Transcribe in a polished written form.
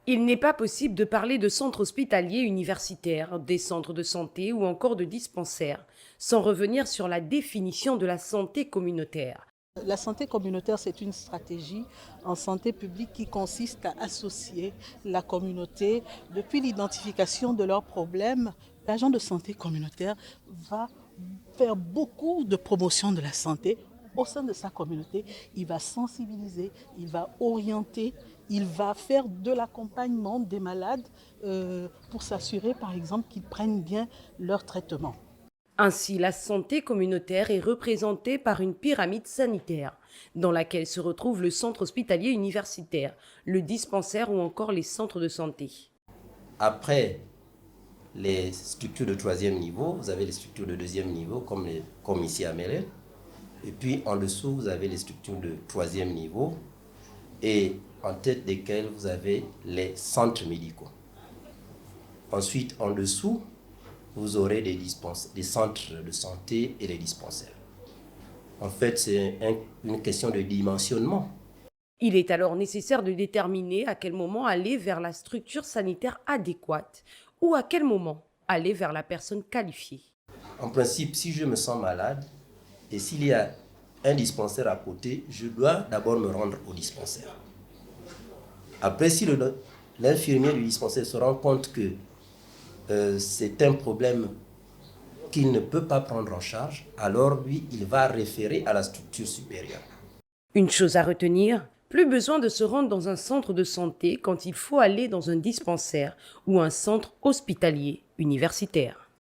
Il n'est pas possible de parler de centres hospitaliers universitaires, des centres de santé ou encore de dispensaires, sans revenir sur la définition de la santé communautaire. La santé communautaire, c'est une stratégie en santé publique qui consiste à associer la communauté depuis l'identification de leurs problèmes. L'agent de santé communautaire va faire beaucoup de promotion de la santé au sein de sa communauté. Il va sensibiliser, il va orienter, il va faire de l'accompagnement des malades pour s'assurer par exemple qu'ils prennent bien leur traitement. Ainsi, la santé communautaire est représentée par une pyramide sanitaire, dans laquelle se retrouve le centre hospitalier universitaire, le dispensaire ou encore les centres de santé. Après les structures de troisième niveau, vous avez les structures de deuxième niveau, comme ici à Mérel. Et puis en dessous, vous avez les structures de troisième niveau. Et en tête desquelles vous avez les centres médicaux. Ensuite, en dessous, vous aurez des centres de santé et les dispensaires. En fait, c'est une question de dimensionnement. Il est alors nécessaire de déterminer à quel moment aller vers la structure sanitaire adéquate ou à quel moment aller vers la personne qualifiée. En principe, si je me sens malade et s'il y a un dispensaire à côté, je dois d'abord me rendre au dispensaire. Après, si l'infirmier du dispensaire se rend compte que c'est un problème qu'il ne peut pas prendre en charge, alors lui, il va référer à la structure supérieure. Une chose à retenir, plus besoin de se rendre dans un centre de santé quand il faut aller dans un dispensaire ou un centre hospitalier universitaire.